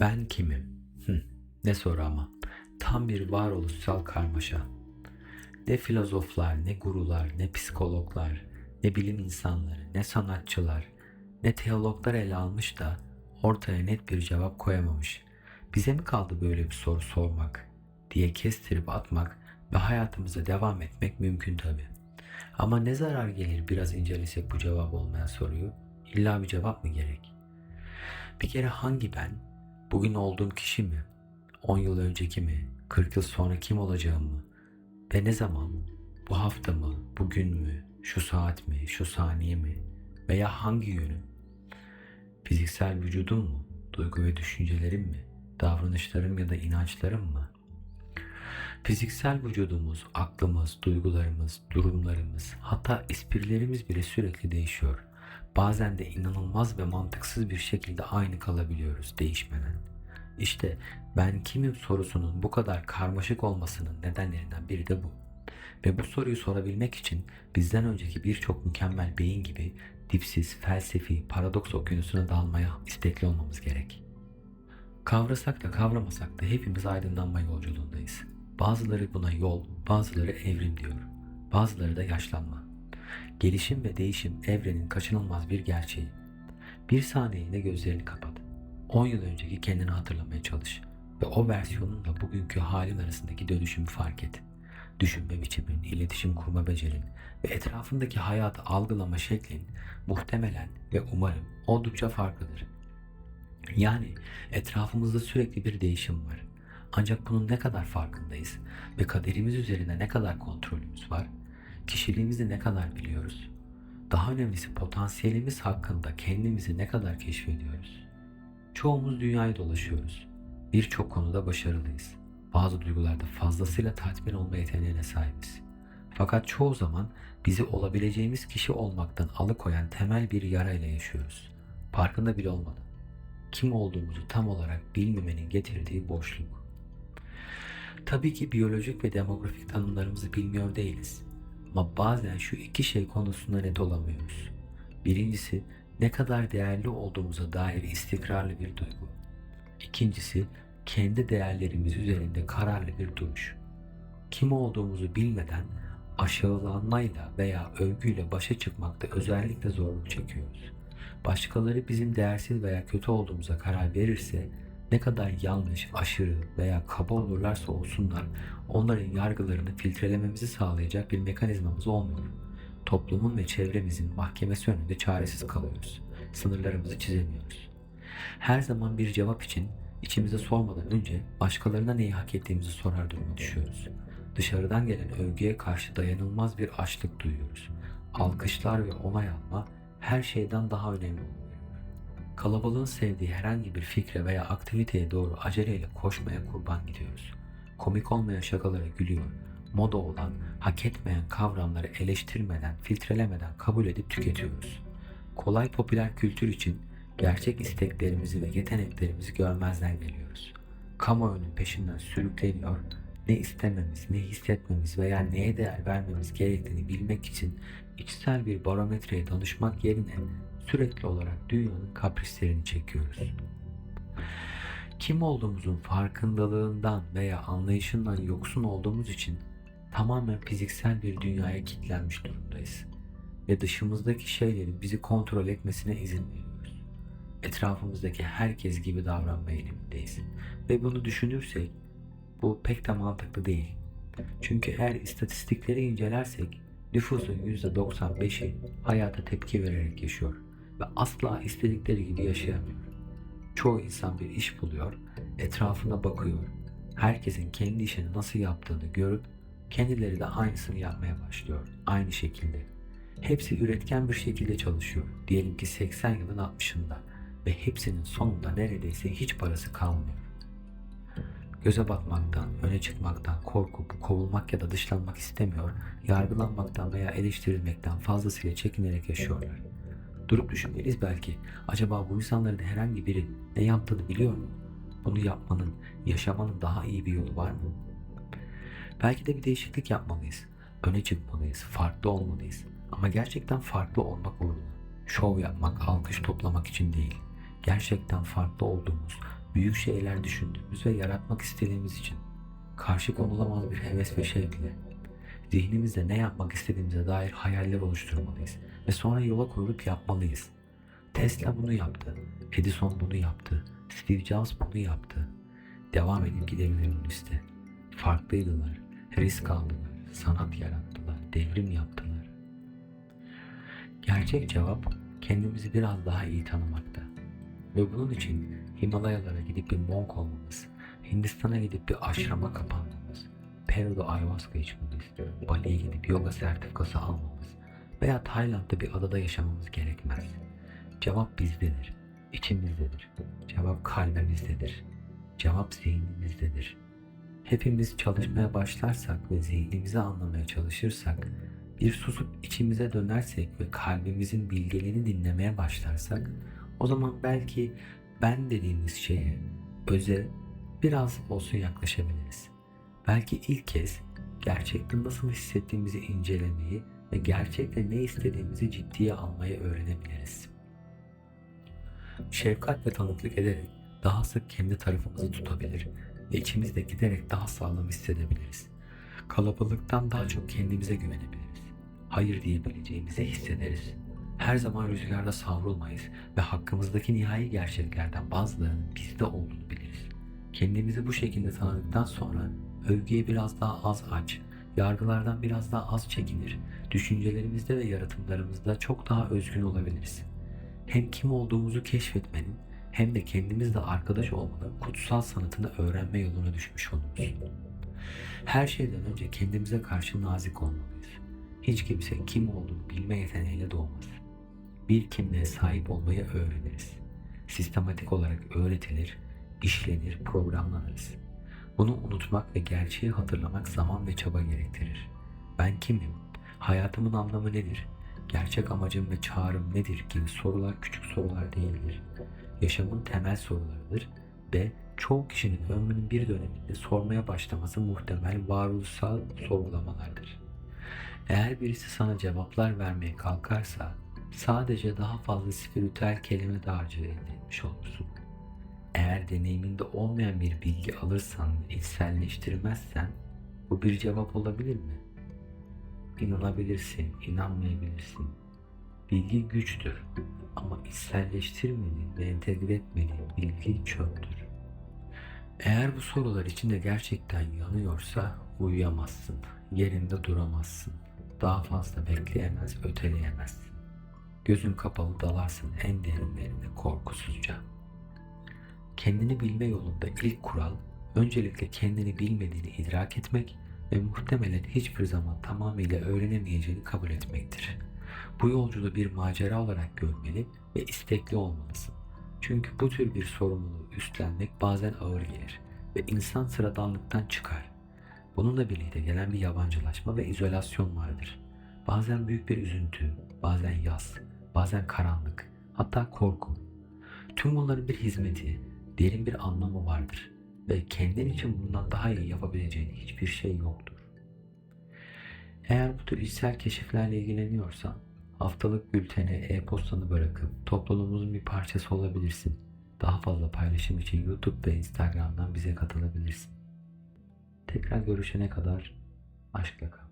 Ben kimim? Ne soru ama. Tam bir varoluşsal karmaşa. Ne filozoflar, ne gurular, ne psikologlar, ne bilim insanları, ne sanatçılar, ne teologlar ele almış da ortaya net bir cevap koyamamış. Bize mi kaldı böyle bir soru sormak diye kestirip atmak ve hayatımıza devam etmek mümkün tabii. Ama ne zarar gelir biraz incelesek bu cevap olmayan soruyu? İlla bir cevap mı gerek? Bir kere hangi ben? Bugün olduğum kişi mi? 10 yıl önceki mi? 40 yıl sonra kim olacağım mı? Ve ne zaman? Bu hafta mı? Bugün mü? Şu saat mi? Şu saniye mi? Veya hangi yönüm? Fiziksel vücudum mu? Duygu ve düşüncelerim mi? Davranışlarım ya da inançlarım mı? Fiziksel vücudumuz, aklımız, duygularımız, durumlarımız, hatta esprilerimiz bile sürekli değişiyor. Bazen de inanılmaz ve mantıksız bir şekilde aynı kalabiliyoruz değişmeden. İşte ben kimim sorusunun bu kadar karmaşık olmasının nedenlerinden biri de bu. Ve bu soruyu sorabilmek için bizden önceki birçok mükemmel beyin gibi dipsiz, felsefi, paradoks okyanusuna dalmaya istekli olmamız gerek. Kavrasak da kavramasak da hepimiz aydınlanma yolculuğundayız. Bazıları buna yol, bazıları evrim diyor. Bazıları da yaşlanma. Gelişim ve değişim evrenin kaçınılmaz bir gerçeği. Bir saniyede gözlerini kapat. 10 yıl önceki kendini hatırlamaya çalış ve o versiyonunla bugünkü halin arasındaki dönüşümü fark et. Düşünme biçimin, iletişim kurma becerin ve etrafındaki hayatı algılama şeklin muhtemelen ve umarım oldukça farklıdır. Yani etrafımızda sürekli bir değişim var. Ancak bunun ne kadar farkındayız ve kaderimiz üzerine ne kadar kontrolümüz var? Kişiliğimizi ne kadar biliyoruz? Daha önemlisi potansiyelimiz hakkında kendimizi ne kadar keşfediyoruz? Çoğumuz dünyayı dolaşıyoruz. Birçok konuda başarılıyız. Bazı duygularda fazlasıyla tatmin olma yeteneğine sahibiz. Fakat çoğu zaman bizi olabileceğimiz kişi olmaktan alıkoyan temel bir yara ile yaşıyoruz. Farkında bile olmadan. Kim olduğumuzu tam olarak bilmemenin getirdiği boşluk. Tabii ki biyolojik ve demografik tanımlarımızı bilmiyor değiliz. Ama bazen şu iki şey konusunda net olamıyoruz. Birincisi, ne kadar değerli olduğumuza dair istikrarlı bir duygu. İkincisi, kendi değerlerimiz üzerinde kararlı bir duruş. Kim olduğumuzu bilmeden aşağılanmayla veya övgüyle başa çıkmakta özellikle zorluk çekiyoruz. Başkaları bizim değersiz veya kötü olduğumuza karar verirse ne kadar yanlış, aşırı veya kaba olurlarsa olsunlar onların yargılarını filtrelememizi sağlayacak bir mekanizmamız olmuyor. Toplumun ve çevremizin mahkemesi önünde çaresiz kalıyoruz. Sınırlarımızı çizemiyoruz. Her zaman bir cevap için içimize sormadan önce başkalarına neyi hak ettiğimizi sorar duruma düşüyoruz. Dışarıdan gelen övgüye karşı dayanılmaz bir açlık duyuyoruz. Alkışlar ve onay alma her şeyden daha önemli oluyor. Kalabalığın sevdiği herhangi bir fikre veya aktiviteye doğru aceleyle koşmaya kurban gidiyoruz. Komik olmayan şakalara gülüyor. Moda olan, hak etmeyen kavramları eleştirmeden, filtrelemeden kabul edip tüketiyoruz. Kolay popüler kültür için gerçek isteklerimizi ve yeteneklerimizi görmezden geliyoruz. Kamuoyunun peşinden sürükleniyor, ne istememiz, ne hissetmemiz veya neye değer vermemiz gerektiğini bilmek için içsel bir barometreye danışmak yerine sürekli olarak dünyanın kaprislerini çekiyoruz. Kim olduğumuzun farkındalığından veya anlayışından yoksun olduğumuz için tamamen fiziksel bir dünyaya kilitlenmiş durumdayız ve dışımızdaki şeylerin bizi kontrol etmesine izin veriyoruz. Etrafımızdaki herkes gibi davranma eğilimindeyiz ve bunu düşünürsek bu pek de mantıklı değil. Çünkü eğer istatistikleri incelersek nüfusun %95'i hayata tepki vererek yaşıyor ve asla istedikleri gibi yaşayamıyor. Çoğu insan bir iş buluyor, etrafına bakıyor, herkesin kendi işini nasıl yaptığını görüp kendileri de aynısını yapmaya başlıyor, aynı şekilde. Hepsi üretken bir şekilde çalışıyor, diyelim ki 80 yılın 60'ında ve hepsinin sonunda neredeyse hiç parası kalmıyor. Göze batmaktan, öne çıkmaktan korkup kovulmak ya da dışlanmak istemiyor, yargılanmaktan veya eleştirilmekten fazlasıyla çekinerek yaşıyorlar. Durup düşünmeliyiz belki. Acaba bu insanların herhangi biri ne yaptığını biliyor mu? Bunu yapmanın, yaşamanın daha iyi bir yolu var mı? Belki de bir değişiklik yapmalıyız. Öne çıkmalıyız, farklı olmalıyız. Ama gerçekten farklı olmak uğruna. Şov yapmak, alkış toplamak için değil. Gerçekten farklı olduğumuz, Büyük şeyler düşündüğümüz ve yaratmak istediğimiz için. Karşı konulamaz bir heves ve şevkle. Zihnimizde ne yapmak istediğimize dair hayaller oluşturmalıyız ve sonra yola koyulup yapmalıyız. Tesla bunu yaptı, Edison bunu yaptı, Steve Jobs bunu yaptı. Devam edip gidebilirim bu liste. Farklıydılar, risk aldılar, sanat yarattılar, devrim yaptılar. Gerçek cevap kendimizi biraz daha iyi tanımakta. Ve bunun için Himalayalara gidip bir monk olmamız, Hindistan'a gidip bir aşrama kapanmamız, Peru'da ayahuasca içmemiz, Bali'ye gidip yoga sertifikası almamız veya Tayland'da bir adada yaşamamız gerekmez. Cevap bizdedir, içimizdedir. Cevap kalbimizdedir. Cevap zihnimizdedir. Hepimiz çalışmaya başlarsak ve zihnimizi anlamaya çalışırsak, bir susup içimize dönersek ve kalbimizin bilgeliğini dinlemeye başlarsak, o zaman belki ben dediğimiz şeye, öze biraz olsun yaklaşabiliriz. Belki ilk kez gerçekten nasıl hissettiğimizi incelemeyi ve gerçekten ne istediğimizi ciddiye almayı öğrenebiliriz. Şefkat ve tanıklık ederek daha sık kendi tarafımızı tutabilir ve içimizde giderek daha sağlam hissedebiliriz. Kalabalıktan daha çok kendimize güvenebiliriz. Hayır diyebileceğimizi hissederiz. Her zaman rüzgarda savrulmayız ve hakkımızdaki nihai gerçeklerden bazılarının bizde olduğunu biliriz. Kendimizi bu şekilde tanıdıktan sonra övgüye biraz daha az aç, yargılardan biraz daha az çekinir, düşüncelerimizde ve yaratımlarımızda çok daha özgün olabiliriz. Hem kim olduğumuzu keşfetmenin hem de kendimizle arkadaş olmanın kutsal sanatını öğrenme yoluna düşmüş oluruz. Her şeyden önce kendimize karşı nazik olmalıyız. Hiç kimse kim olduğunu bilme yeteneğiyle doğmaz. Bir kimliğe sahip olmayı öğreniriz. Sistematik olarak öğretilir, işlenir, programlanırız. Bunu unutmak ve gerçeği hatırlamak zaman ve çaba gerektirir. Ben kimim? Hayatımın anlamı nedir? Gerçek amacım ve çağrım nedir gibi sorular küçük sorular değildir. Yaşamın temel sorularıdır ve çoğu kişinin ömrünün bir döneminde sormaya başlaması muhtemel varoluşsal sorgulamalardır. Eğer birisi sana cevaplar vermeye kalkarsa sadece daha fazla spiritüel kelime dağarcığı elde etmiş olursun. Eğer deneyiminde olmayan bir bilgi alırsan ve içselleştirmezsen bu bir cevap olabilir mi? İnanabilirsin, inanmayabilirsin. Bilgi güçtür ama içselleştirmediğin ve entegre etmediğin bilgi çöptür. Eğer bu sorular içinde gerçekten yanıyorsa uyuyamazsın, yerinde duramazsın, daha fazla bekleyemez, öteleyemezsin. Gözün kapalı dalarsın en derinlerine korkusuzca. Kendini bilme yolunda ilk kural, öncelikle kendini bilmediğini idrak etmek ve muhtemelen hiçbir zaman tamamıyla öğrenemeyeceğini kabul etmektir. Bu yolculuğu bir macera olarak görmeli ve istekli olmalısın. Çünkü bu tür bir sorumluluğu üstlenmek bazen ağır gelir ve insan sıradanlıktan çıkar. Bununla birlikte gelen bir yabancılaşma ve izolasyon vardır. Bazen büyük bir üzüntü, bazen yas, bazen karanlık, hatta korku. Tüm bunların bir hizmeti, derin bir anlamı vardır ve kendin için bundan daha iyi yapabileceğin hiçbir şey yoktur. Eğer bu tür içsel keşiflerle ilgileniyorsan, haftalık bültene e-postanı bırakıp topluluğumuzun bir parçası olabilirsin. Daha fazla paylaşım için YouTube ve Instagram'dan bize katılabilirsin. Tekrar görüşene kadar aşkla kal.